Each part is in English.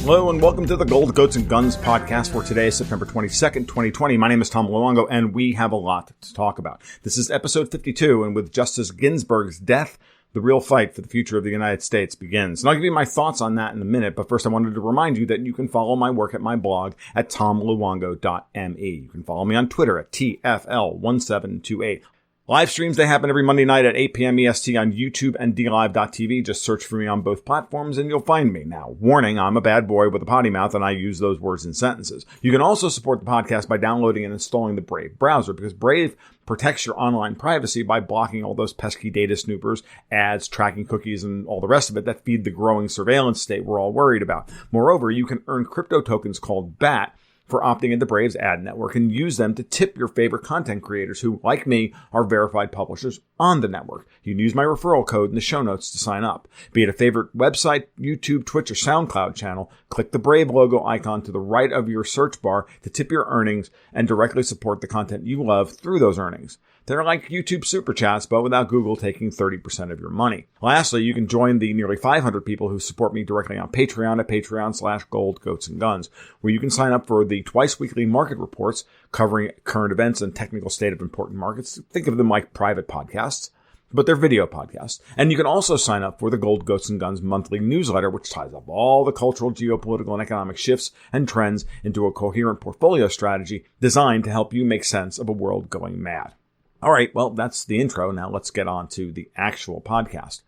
Hello and welcome to the Gold, Goats, and Guns podcast for today, September 22nd, 2020. My name is Tom Luongo, and we have a lot to talk about. This is episode 52, and with Justice Ginsburg's death, the real fight for the future of the United States begins. And I'll give you my thoughts on that in a minute, but first I wanted to remind you that you can follow my work at my blog at tomluongo.me. You can follow me on Twitter at TFL1728. Live streams, they happen every Monday night at 8 p.m. EST on YouTube and DLive.tv. Just search for me on both platforms and you'll find me. Now, warning, I'm a bad boy with a potty mouth and I use those words in sentences. You can also support the podcast by downloading and installing the Brave browser because Brave protects your online privacy by blocking all those pesky data snoopers, ads, tracking cookies, and all the rest of it that feed the growing surveillance state we're all worried about. Moreover, you can earn crypto tokens called BAT for opting into Brave's ad network and use them to tip your favorite content creators who, like me, are verified publishers on the network. You can use my referral code in the show notes to sign up. Be it a favorite website, YouTube, Twitch, or SoundCloud channel, click the Brave logo icon to the right of your search bar to tip your earnings and directly support the content you love through those earnings. They're like YouTube Super Chats, but without Google taking 30% of your money. Lastly, you can join the nearly 500 people who support me directly on Patreon at patreon.com/Gold, Goats, and Guns, where you can sign up for the twice-weekly market reports covering current events and technical state of important markets. Think of them like private podcasts, but they're video podcasts. And you can also sign up for the Gold, Goats, and Guns monthly newsletter, which ties up all the cultural, geopolitical, and economic shifts and trends into a coherent portfolio strategy designed to help you make sense of a world going mad. All right, well, that's the intro. Now let's get on to the actual podcast.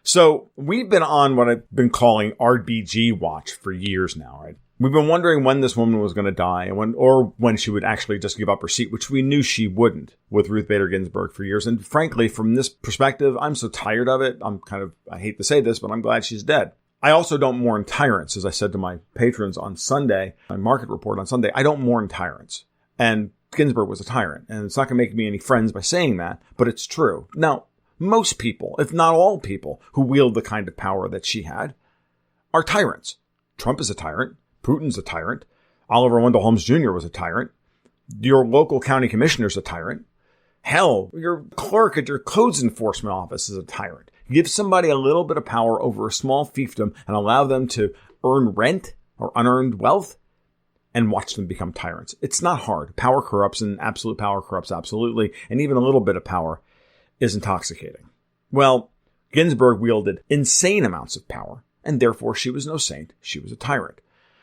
So we've been on what I've been calling RBG watch for years now, right? We've been wondering when this woman was going to die and when she would actually just give up her seat, which we knew she wouldn't with Ruth Bader Ginsburg for years. And frankly, from this perspective, I'm so tired of it. I hate to say this, but I'm glad she's dead. I also don't mourn tyrants. As I said to my patrons on Sunday, my market report on Sunday, I don't mourn tyrants. And Ginsburg was a tyrant, and it's not going to make me any friends by saying that, but it's true. Now, most people, if not all people, who wield the kind of power that she had are tyrants. Trump is a tyrant. Putin's a tyrant. Oliver Wendell Holmes Jr. was a tyrant. Your local county commissioner's a tyrant. Hell, your clerk at your codes enforcement office is a tyrant. Give somebody a little bit of power over a small fiefdom and allow them to earn rent or unearned wealth, and watch them become tyrants. It's not hard. Power corrupts, and absolute power corrupts absolutely, and even a little bit of power is intoxicating. Well, Ginsburg wielded insane amounts of power, and therefore she was no saint. She was a tyrant.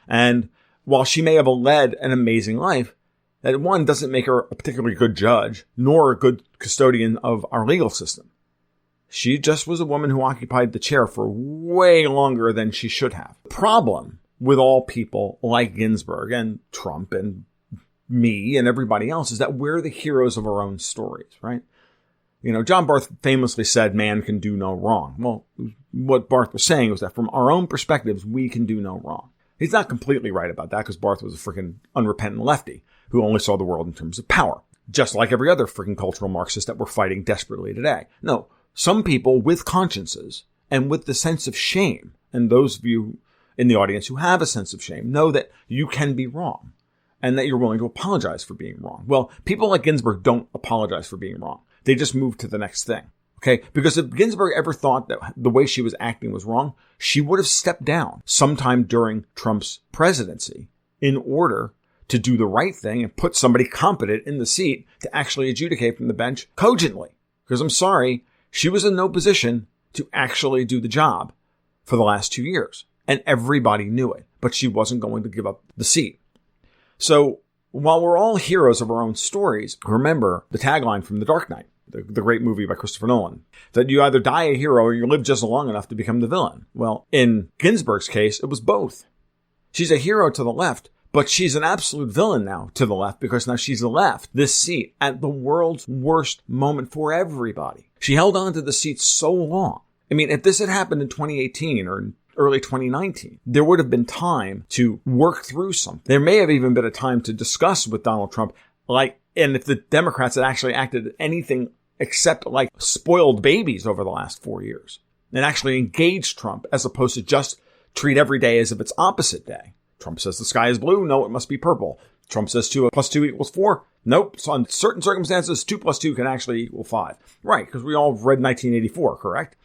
And while she may have led an amazing life, that one doesn't make her a particularly good judge, nor a good custodian of our legal system. She just was a woman who occupied the chair for way longer than she should have. The problem with all people like Ginsburg and Trump and me and everybody else is that we're the heroes of our own stories, right? You know, John Barth famously said, man can do no wrong. Well, what Barth was saying was that from our own perspectives, we can do no wrong. He's not completely right about that because Barth was a freaking unrepentant lefty who only saw the world in terms of power, just like every other freaking cultural Marxist that we're fighting desperately today. No, some people with consciences and with the sense of shame, and those of you in the audience who have a sense of shame know that you can be wrong and that you're willing to apologize for being wrong. Well, people like Ginsburg don't apologize for being wrong. They just move to the next thing. Okay? Because if Ginsburg ever thought that the way she was acting was wrong, she would have stepped down sometime during Trump's presidency in order to do the right thing and put somebody competent in the seat to actually adjudicate from the bench cogently. Because I'm sorry, she was in no position to actually do the job for the last 2 years. And everybody knew it, but she wasn't going to give up the seat. So while we're all heroes of our own stories, remember the tagline from The Dark Knight, the great movie by Christopher Nolan, that you either die a hero or you live just long enough to become the villain. Well, in Ginsburg's case, it was both. She's a hero to the left, but she's an absolute villain now to the left because now she's left this seat at the world's worst moment for everybody. She held on to the seat so long. I mean, if this had happened in 2018 or in early 2019, there would have been time to work through something. There may have even been a time to discuss with Donald Trump, and if the Democrats had actually acted anything except like spoiled babies over the last 4 years and actually engaged Trump as opposed to just treat every day as if it's opposite day. Trump says the sky is blue. No, it must be purple. Trump says 2 + 2 = 4. Nope. So in certain circumstances, 2 + 2 can actually equal 5. Right. Because we all read 1984, correct?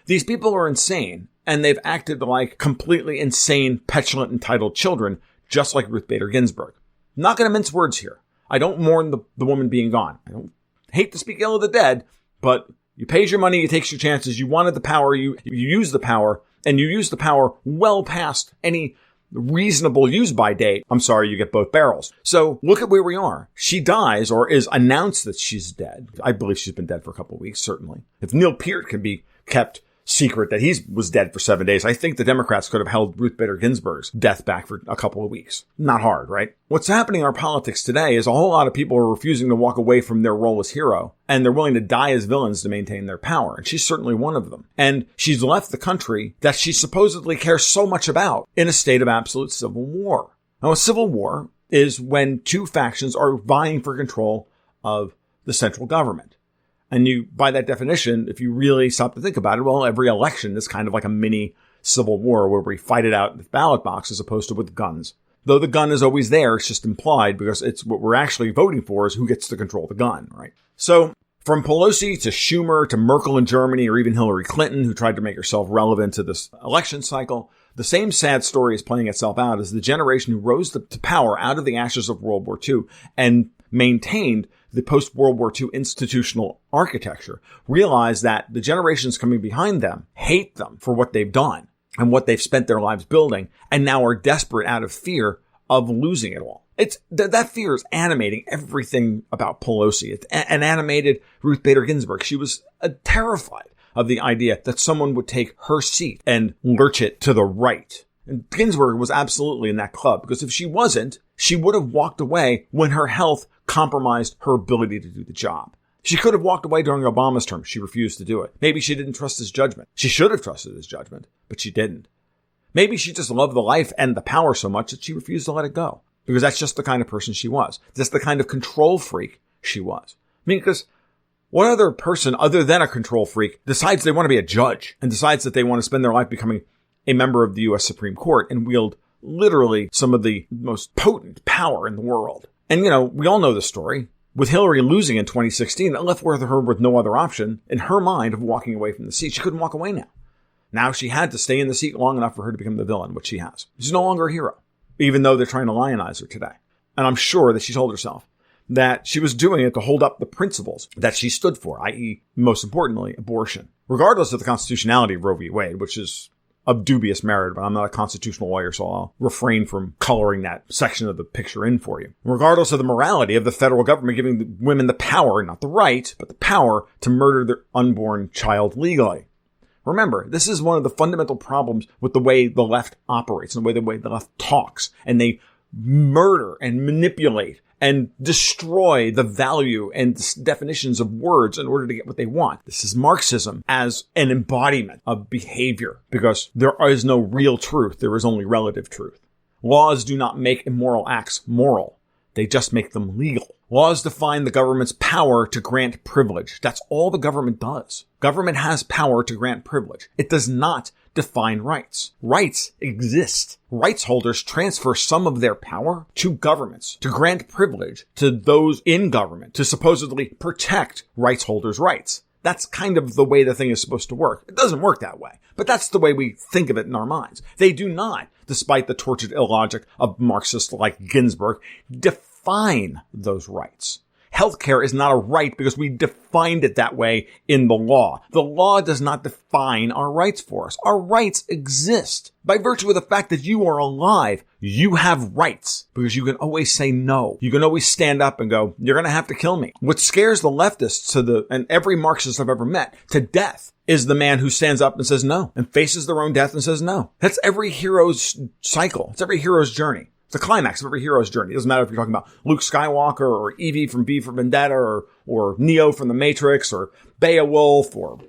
These people are insane. And they've acted like completely insane, petulant, entitled children, just like Ruth Bader Ginsburg. I'm not going to mince words here. I don't mourn the woman being gone. I don't hate to speak ill of the dead, but you pays your money, you takes your chances. You wanted the power, you use the power, and you use the power well past any reasonable use-by date. I'm sorry, you get both barrels. So look at where we are. She dies, or is announced that she's dead. I believe she's been dead for a couple of weeks, certainly. If Neil Peart can be kept secret that he was dead for 7 days, I think the Democrats could have held Ruth Bader Ginsburg's death back for a couple of weeks. Not hard, right? What's happening in our politics today is a whole lot of people are refusing to walk away from their role as hero, and they're willing to die as villains to maintain their power. And she's certainly one of them. And she's left the country that she supposedly cares so much about in a state of absolute civil war. Now, a civil war is when two factions are vying for control of the central government. And you, by that definition, if you really stop to think about it, well, every election is kind of like a mini civil war where we fight it out with ballot boxes as opposed to with guns. Though the gun is always there, it's just implied because it's what we're actually voting for is who gets to control the gun, right? So from Pelosi to Schumer to Merkel in Germany or even Hillary Clinton, who tried to make herself relevant to this election cycle, the same sad story is playing itself out as the generation who rose to power out of the ashes of World War II and maintained the post-World War II institutional architecture, realize that the generations coming behind them hate them for what they've done and what they've spent their lives building, and now are desperate out of fear of losing it all. It's that fear is animating everything about Pelosi. It's animated Ruth Bader Ginsburg. She was terrified of the idea that someone would take her seat and lurch it to the right. And Ginsburg was absolutely in that club, because if she wasn't, she would have walked away when her health compromised her ability to do the job. She could have walked away during Obama's term. She refused to do it. Maybe she didn't trust his judgment. She should have trusted his judgment, but she didn't. Maybe she just loved the life and the power so much that she refused to let it go, because that's just the kind of person she was. That's the kind of control freak she was. I mean, because what other person other than a control freak decides they want to be a judge and decides that they want to spend their life becoming a member of the U.S. Supreme Court and wield literally some of the most potent power in the world? And, we all know the story. With Hillary losing in 2016, it left her with no other option in her mind of walking away from the seat. She couldn't walk away now. Now she had to stay in the seat long enough for her to become the villain, which she has. She's no longer a hero, even though they're trying to lionize her today. And I'm sure that she told herself that she was doing it to hold up the principles that she stood for, i.e., most importantly, abortion. Regardless of the constitutionality of Roe v. Wade, which is of dubious merit, but I'm not a constitutional lawyer, so I'll refrain from coloring that section of the picture in for you. Regardless of the morality of the federal government giving the women the power, not the right, but the power to murder their unborn child legally. Remember, this is one of the fundamental problems with the way the left operates and the way the left talks, and they murder and manipulate and destroy the value and definitions of words in order to get what they want. This is Marxism as an embodiment of behavior, because there is no real truth. There is only relative truth. Laws do not make immoral acts moral. They just make them legal. Laws define the government's power to grant privilege. That's all the government does. Government has power to grant privilege. It does not define rights. Rights exist. Rights holders transfer some of their power to governments to grant privilege to those in government to supposedly protect rights holders' rights. That's kind of the way the thing is supposed to work. It doesn't work that way, but that's the way we think of it in our minds. They do not, despite the tortured illogic of Marxists like Ginsburg, define those rights. Healthcare is not a right because we defined it that way in the law. The law does not define our rights for us. Our rights exist. By virtue of the fact that you are alive, you have rights because you can always say no. You can always stand up and go, you're going to have to kill me. What scares the leftists and every Marxist I've ever met to death is the man who stands up and says no and faces their own death and says no. That's every hero's cycle. It's every hero's journey. It's the climax of every hero's journey. It doesn't matter if you're talking about Luke Skywalker or Evie from V for Vendetta or Neo from The Matrix or Beowulf or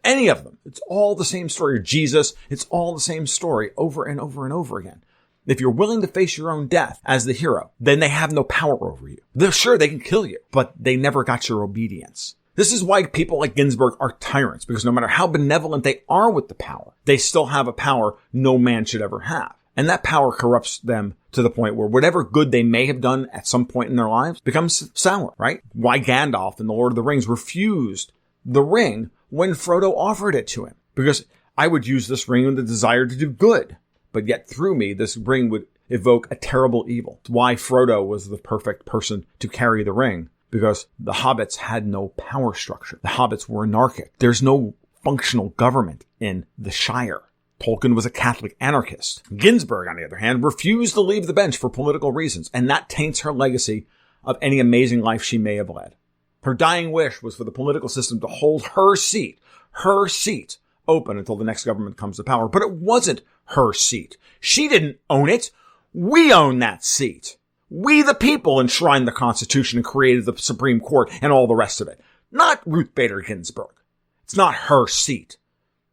any of them. It's all the same story. Or Jesus. It's all the same story over and over and over again. If you're willing to face your own death as the hero, then they have no power over you. They're sure they can kill you, but they never got your obedience. This is why people like Ginsburg are tyrants, because no matter how benevolent they are with the power, they still have a power no man should ever have. And that power corrupts them to the point where whatever good they may have done at some point in their lives becomes sour, right? Why Gandalf in The Lord of the Rings refused the ring when Frodo offered it to him. Because I would use this ring with the desire to do good, but yet through me, this ring would evoke a terrible evil. It's why Frodo was the perfect person to carry the ring, because the hobbits had no power structure. The hobbits were anarchic. There's no functional government in the Shire. Tolkien was a Catholic anarchist. Ginsburg, on the other hand, refused to leave the bench for political reasons, and that taints her legacy of any amazing life she may have led. Her dying wish was for the political system to hold her seat, open until the next government comes to power. But it wasn't her seat. She didn't own it. We own that seat. We, the people, enshrined the Constitution and created the Supreme Court and all the rest of it. Not Ruth Bader Ginsburg. It's not her seat.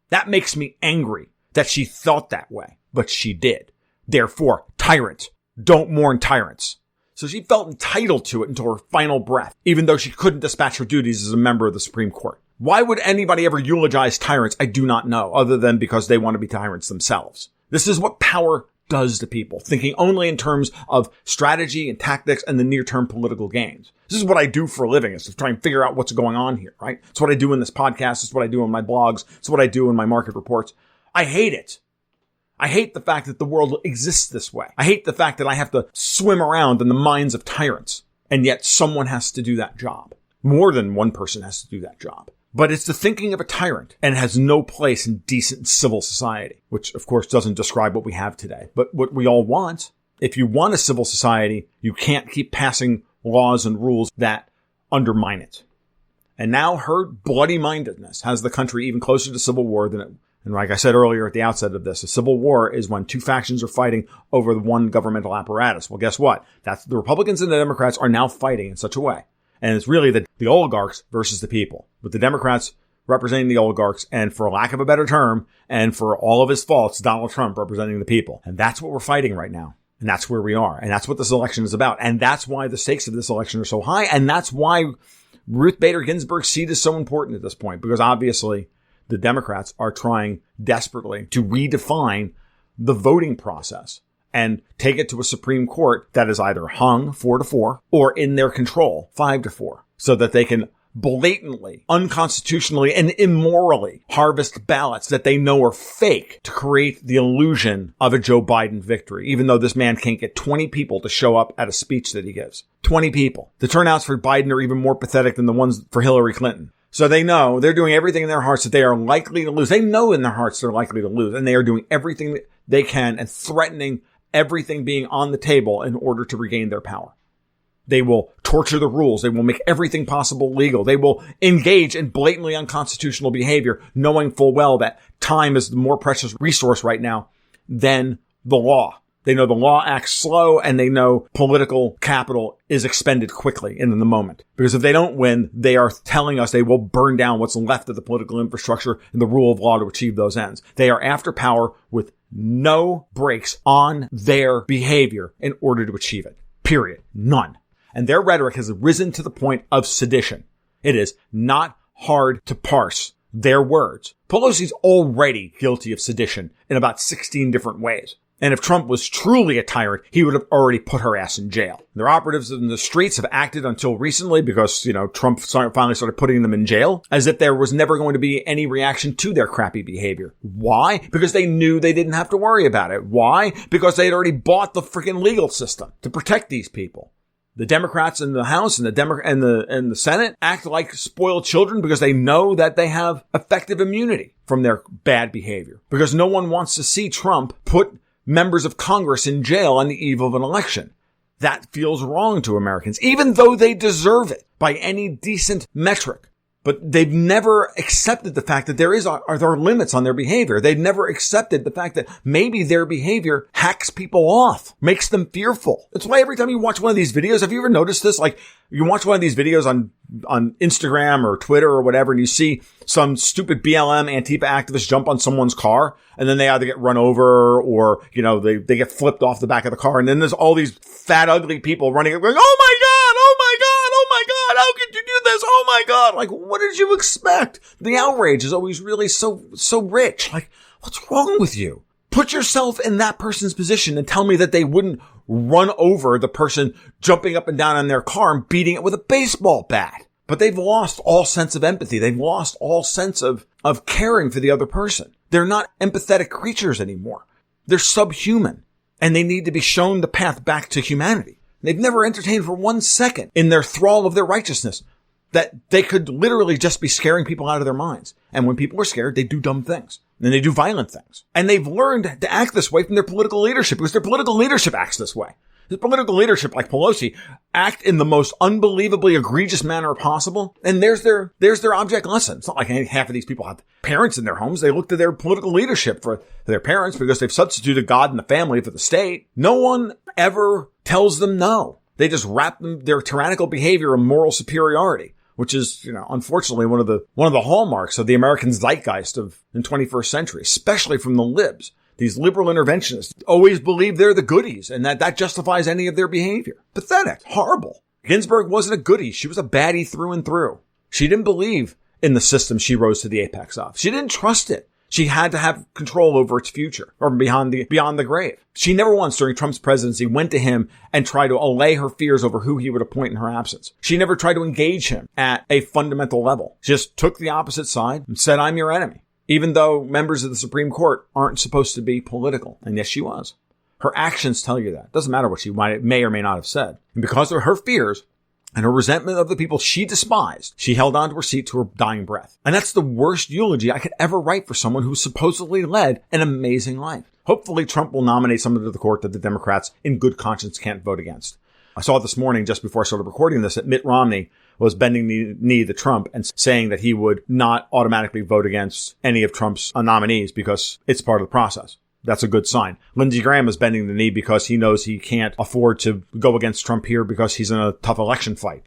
That makes me angry that she thought that way, but she did. Therefore, tyrant. Don't mourn tyrants. So she felt entitled to it until her final breath, even though she couldn't dispatch her duties as a member of the Supreme Court. Why would anybody ever eulogize tyrants? I do not know, other than because they want to be tyrants themselves. This is what power does to people, thinking only in terms of strategy and tactics and the near-term political gains. This is what I do for a living, is to try and figure out what's going on here, right? It's what I do in this podcast. It's what I do in my blogs. It's what I do in my market reports. I hate it. I hate the fact that the world exists this way. I hate the fact that I have to swim around in the minds of tyrants, and yet someone has to do that job. More than one person has to do that job. But it's the thinking of a tyrant and has no place in decent civil society, which of course doesn't describe what we have today, but what we all want. If you want a civil society, you can't keep passing laws and rules that undermine it. And now her bloody-mindedness has the country even closer to civil war than it. And like I said earlier at the outset of this, a civil war is when two factions are fighting over the one governmental apparatus. Well, guess what? That's the Republicans and the Democrats are now fighting in such a way. And it's really the oligarchs versus the people, with the Democrats representing the oligarchs, and for lack of a better term, and for all of his faults, Donald Trump representing the people. And that's what we're fighting right now. And that's where we are. And that's what this election is about. And that's why the stakes of this election are so high. And that's why Ruth Bader Ginsburg's seat is so important at this point, because obviously the Democrats are trying desperately to redefine the voting process and take it to a Supreme Court that is either hung 4-4 or in their control 5-4, so that they can blatantly, unconstitutionally, and immorally harvest ballots that they know are fake to create the illusion of a Joe Biden victory, even though this man can't get 20 people to show up at a speech that he gives. 20 people. The turnouts for Biden are even more pathetic than the ones for Hillary Clinton. So they know they're doing everything in their hearts that they are likely to lose. They know in their hearts they're likely to lose, and they are doing everything that they can and threatening everything being on the table in order to regain their power. They will torture the rules. They will make everything possible legal. They will engage in blatantly unconstitutional behavior, knowing full well that time is the more precious resource right now than the law. They know the law acts slow, and they know political capital is expended quickly in the moment. Because if they don't win, they are telling us they will burn down what's left of the political infrastructure and the rule of law to achieve those ends. They are after power with no brakes on their behavior in order to achieve it. Period. None. And their rhetoric has risen to the point of sedition. It is not hard to parse their words. Pelosi's already guilty of sedition in about 16 different ways. And if Trump was truly a tyrant, he would have already put her ass in jail. Their operatives in the streets have acted until recently because, Trump finally started putting them in jail as if there was never going to be any reaction to their crappy behavior. Why? Because they knew they didn't have to worry about it. Why? Because they had already bought the freaking legal system to protect these people. The Democrats in the House and the Senate act like spoiled children because they know that they have effective immunity from their bad behavior. Because no one wants to see Trump put members of Congress in jail on the eve of an election. That feels wrong to Americans, even though they deserve it by any decent metric. But they've never accepted the fact that there are limits on their behavior. They've never accepted the fact that maybe their behavior hacks people off, makes them fearful. That's why every time you watch one of these videos, have you ever noticed this? Like, you watch one of these videos on Instagram or Twitter or whatever, and you see some stupid BLM Antifa activist jump on someone's car, and then they either get run over or, they get flipped off the back of the car. And then there's all these fat, ugly people running up going, "Oh my God! Oh my God! Oh my God! How could you do this? Oh my God!" Like, what did you expect? The outrage is always really so rich. Like, what's wrong with you? Put yourself in that person's position and tell me that they wouldn't run over the person jumping up and down on their car and beating it with a baseball bat. But they've lost all sense of empathy. They've lost all sense of caring for the other person. They're not empathetic creatures anymore. They're subhuman, and they need to be shown the path back to humanity. They've never entertained for 1 second in their thrall of their righteousness that they could literally just be scaring people out of their minds. And when people are scared, they do dumb things. And they do violent things. And they've learned to act this way from their political leadership because their political leadership acts this way. The political leadership, like Pelosi, act in the most unbelievably egregious manner possible. And there's their object lesson. It's not like half of these people have parents in their homes. They look to their political leadership for their parents because they've substituted God and the family for the state. No one ever tells them no. They just wrap their tyrannical behavior in moral superiority, which is, unfortunately one of the hallmarks of the American zeitgeist in 21st century, especially from the libs. These liberal interventionists always believe they're the goodies and that justifies any of their behavior. Pathetic. Horrible. Ginsburg wasn't a goodie. She was a baddie through and through. She didn't believe in the system she rose to the apex of. She didn't trust it. She had to have control over its future or beyond the grave. She never once during Trump's presidency went to him and tried to allay her fears over who he would appoint in her absence. She never tried to engage him at a fundamental level. She just took the opposite side and said, I'm your enemy. Even though members of the Supreme Court aren't supposed to be political. And yes, she was. Her actions tell you that. It doesn't matter what she may or may not have said. And because of her fears and her resentment of the people she despised, she held on to her seat to her dying breath. And that's the worst eulogy I could ever write for someone who supposedly led an amazing life. Hopefully, Trump will nominate someone to the court that the Democrats in good conscience can't vote against. I saw this morning, just before I started recording this, that Mitt Romney was bending the knee to Trump and saying that he would not automatically vote against any of Trump's nominees because it's part of the process. That's a good sign. Lindsey Graham is bending the knee because he knows he can't afford to go against Trump here because he's in a tough election fight.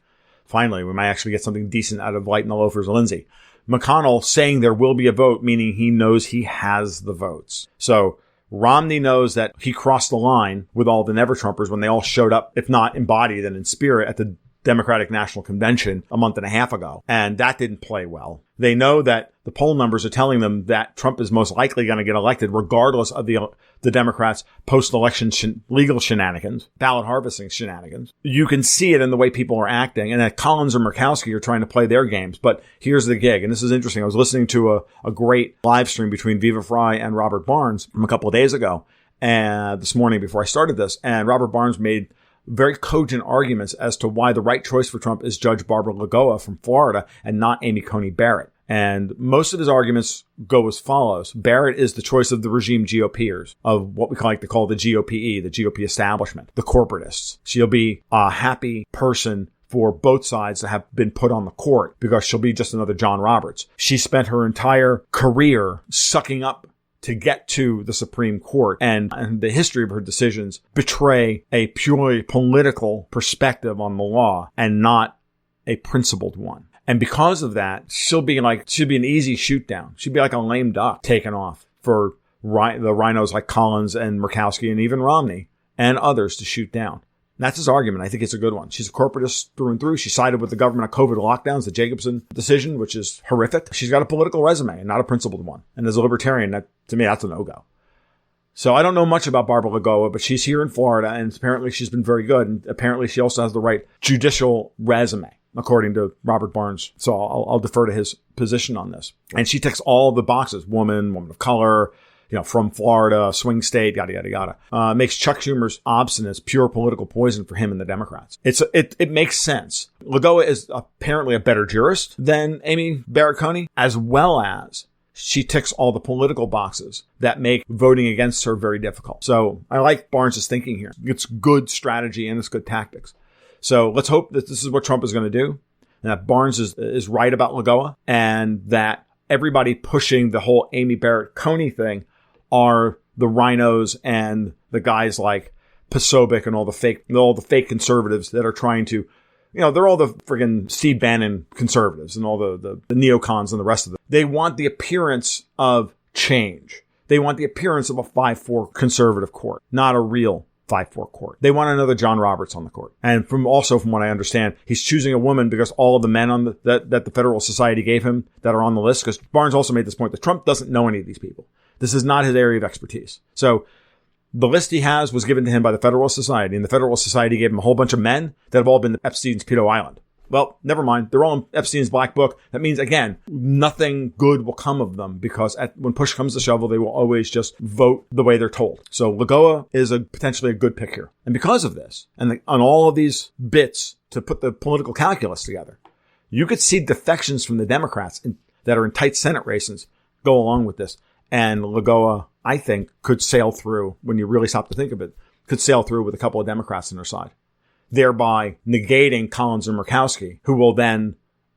Finally, we might actually get something decent out of lighting the loafers of Lindsey. McConnell saying there will be a vote, meaning he knows he has the votes. So Romney knows that he crossed the line with all the Never-Trumpers when they all showed up, if not in body, then in spirit, at the Democratic National Convention a month and a half ago. And that didn't play well. They know that the poll numbers are telling them that Trump is most likely going to get elected regardless of the Democrats' post-election legal shenanigans, ballot harvesting shenanigans. You can see it in the way people are acting, and that Collins or Murkowski are trying to play their games. But here's the gig, and this is interesting. I was listening to a great live stream between Viva Frei and Robert Barnes from a couple of days ago, and this morning before I started this, and Robert Barnes made very cogent arguments as to why the right choice for Trump is Judge Barbara Lagoa from Florida and not Amy Coney Barrett. And most of his arguments go as follows. Barrett is the choice of the regime GOPers, of what we like to call the GOPE, the GOP establishment, the corporatists. She'll be a happy person for both sides to have been put on the court because she'll be just another John Roberts. She spent her entire career sucking up to get to the Supreme Court, and the history of her decisions betray a purely political perspective on the law and not a principled one. And because of that, she'll be an easy shoot down. She'd be like a lame duck taken off for the rhinos like Collins and Murkowski and even Romney and others to shoot down. That's his argument. I think it's a good one. She's a corporatist through and through. She sided with the government on COVID lockdowns, the Jacobson decision, which is horrific. She's got a political resume and not a principled one. And as a libertarian, to me, that's a no-go. So I don't know much about Barbara Lagoa, but she's here in Florida, and apparently she's been very good. And apparently she also has the right judicial resume, according to Robert Barnes. So I'll defer to his position on this. And she ticks all the boxes: woman of color, from Florida, swing state, yada, yada, yada. Makes Chuck Schumer's obstinance pure political poison for him and the Democrats. It makes sense. Lagoa is apparently a better jurist than Amy Barrett Coney, as well as she ticks all the political boxes that make voting against her very difficult. So I like Barnes' thinking here. It's good strategy and it's good tactics. So let's hope that this is what Trump is going to do, and that Barnes is right about Lagoa, and that everybody pushing the whole Amy Barrett Coney thing are the rhinos and the guys like Posobiec and all the fake conservatives that are trying to, they're all the friggin' Steve Bannon conservatives and all the neocons and the rest of them. They want the appearance of change. They want the appearance of a 5-4 conservative court, not a real 5-4 court. They want another John Roberts on the court. And from what I understand, he's choosing a woman because all of the men on that the Federal Society gave him that are on the list, because Barnes also made this point that Trump doesn't know any of these people. This is not his area of expertise. So the list he has was given to him by the Federal Society, and the Federal Society gave him a whole bunch of men that have all been to Epstein's Pedo Island. well, never mind. They're all in Epstein's black book. That means, again, nothing good will come of them because when push comes to shovel, they will always just vote the way they're told. So Lagoa is potentially a good pick here. And because of this, and on all of these bits to put the political calculus together, you could see defections from the Democrats that are in tight Senate races go along with this. And Lagoa, I think, could sail through, when you really stop to think of it, could sail through with a couple of Democrats on their side, thereby negating Collins and Murkowski, who will then,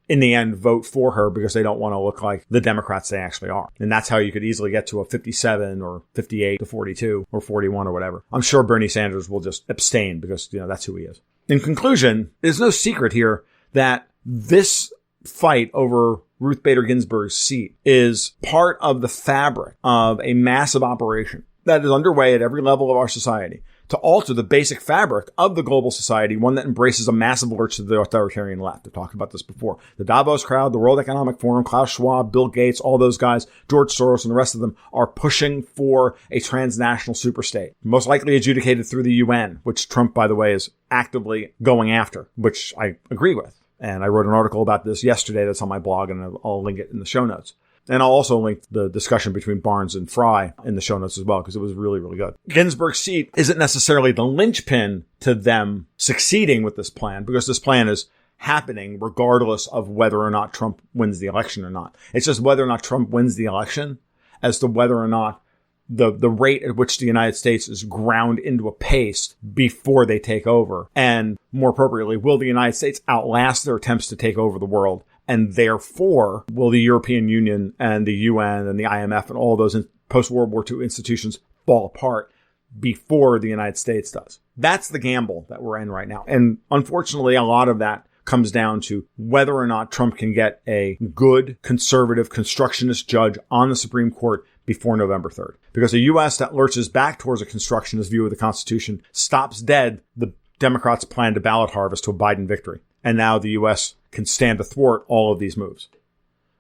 in the end, vote for her because they don't want to look like the Democrats they actually are. And that's how you could easily get to a 57 or 58 to 42 or 41 or whatever. I'm sure Bernie Sanders will just abstain because, that's who he is. In conclusion, there's no secret here that this fight over Ruth Bader Ginsburg's seat is part of the fabric of a massive operation that is underway at every level of our society to alter the basic fabric of the global society, one that embraces a massive lurch to the authoritarian left. I've talked about this before. The Davos crowd, the World Economic Forum, Klaus Schwab, Bill Gates, all those guys, George Soros, and the rest of them are pushing for a transnational superstate, most likely adjudicated through the UN, which Trump, by the way, is actively going after, which I agree with. And I wrote an article about this yesterday that's on my blog, and I'll link it in the show notes. And I'll also link the discussion between Barnes and Fry in the show notes as well, because it was really, really good. Ginsburg's seat isn't necessarily the linchpin to them succeeding with this plan, because this plan is happening regardless of whether or not Trump wins the election or not. It's just whether or not Trump wins the election as to whether or not the rate at which the United States is ground into a paste before they take over. And more appropriately, will the United States outlast their attempts to take over the world? And therefore, will the European Union and the UN and the IMF and all those post-World War II institutions fall apart before the United States does? That's the gamble that we're in right now. And unfortunately, a lot of that comes down to whether or not Trump can get a good, conservative, constructionist judge on the Supreme Court before November 3rd. Because a U.S. that lurches back towards a constructionist view of the Constitution stops dead the Democrats' plan to ballot harvest to a Biden victory. And now the U.S. can stand to thwart all of these moves.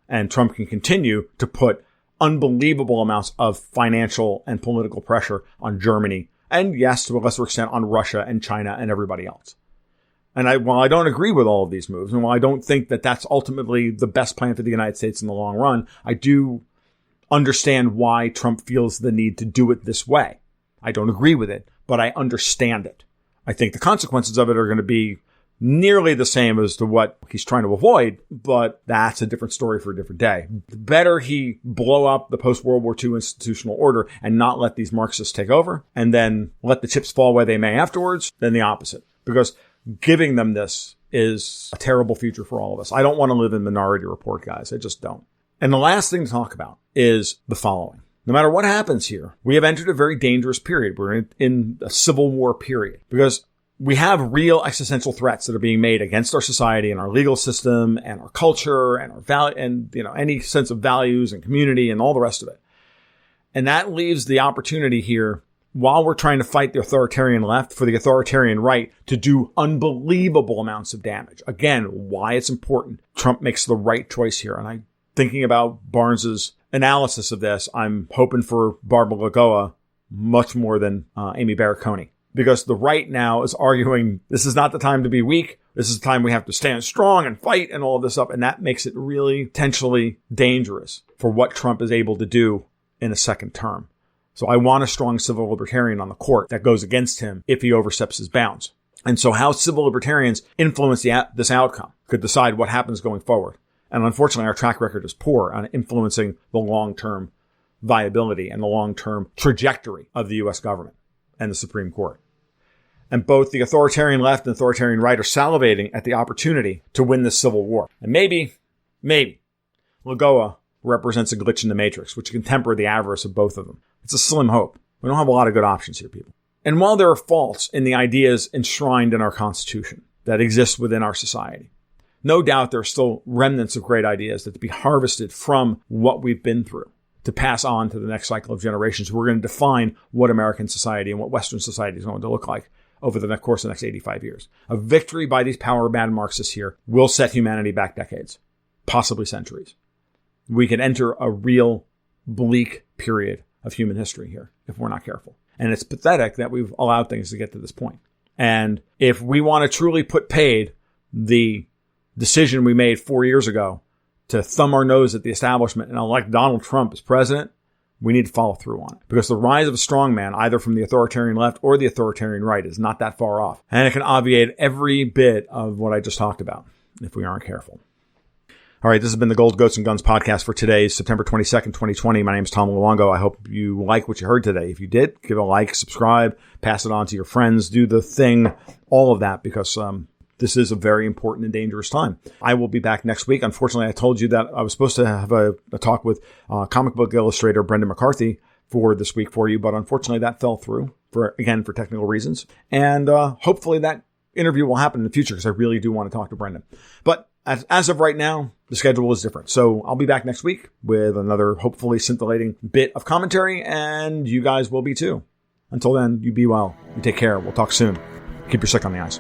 And Trump can continue to put unbelievable amounts of financial and political pressure on Germany. And yes, to a lesser extent, on Russia and China and everybody else. And while I don't agree with all of these moves, and while I don't think that that's ultimately the best plan for the United States in the long run, I do understand why Trump feels the need to do it this way. I don't agree with it, but I understand it. I think the consequences of it are going to be nearly the same as to what he's trying to avoid, but that's a different story for a different day. The better he blow up the post-World War II institutional order and not let these Marxists take over, and then let the chips fall where they may afterwards, than the opposite. Because giving them this is a terrible future for all of us. I don't want to live in Minority Report, guys. I just don't. And the last thing to talk about is the following. No matter what happens here, we have entered a very dangerous period. We're in a civil war period because we have real existential threats that are being made against our society and our legal system and our culture and our value and, any sense of values and community and all the rest of it. And that leaves the opportunity here, while we're trying to fight the authoritarian left, for the authoritarian right to do unbelievable amounts of damage. Again, why it's important. Trump makes the right choice here. And thinking about Barnes's analysis of this, I'm hoping for Barbara Lagoa much more than Amy Barrett-Coney. Because the right now is arguing this is not the time to be weak. This is the time we have to stand strong and fight and all of this up. And that makes it really potentially dangerous for what Trump is able to do in a second term. So I want a strong civil libertarian on the court that goes against him if he oversteps his bounds. And so how civil libertarians influence this outcome could decide what happens going forward. And unfortunately, our track record is poor on influencing the long-term viability and the long-term trajectory of the U.S. government and the Supreme Court. And both the authoritarian left and authoritarian right are salivating at the opportunity to win this civil war. And maybe, Lagoa represents a glitch in the matrix, which can temper the avarice of both of them. It's a slim hope. We don't have a lot of good options here, people. And while there are faults in the ideas enshrined in our Constitution that exist within our society, no doubt there are still remnants of great ideas that to be harvested from what we've been through to pass on to the next cycle of generations who are going to define what American society and what Western society is going to look like over the course of the next 85 years. A victory by these power-mad Marxists here will set humanity back decades, possibly centuries. We can enter a real bleak period of human history here if we're not careful. And it's pathetic that we've allowed things to get to this point. And if we want to truly put paid the decision we made 4 years ago to thumb our nose at the establishment and elect Donald Trump as president, we need to follow through on it. Because the rise of a strongman, either from the authoritarian left or the authoritarian right, is not that far off. And it can obviate every bit of what I just talked about if we aren't careful. All right, this has been the Gold, Goats, and Guns podcast for today, September 22nd, 2020. My name is Tom Luongo. I hope you like what you heard today. If you did, give it a like, subscribe, pass it on to your friends, do the thing, all of that, because this is a very important and dangerous time. I will be back next week. Unfortunately, I told you that I was supposed to have a talk with comic book illustrator Brendan McCarthy for this week for you, but unfortunately that fell through for technical reasons. And hopefully that interview will happen in the future because I really do want to talk to Brendan. But as of right now, the schedule is different. So I'll be back next week with another hopefully scintillating bit of commentary, and you guys will be too. Until then, you be well. You take care. We'll talk soon. Keep your sick on the ice.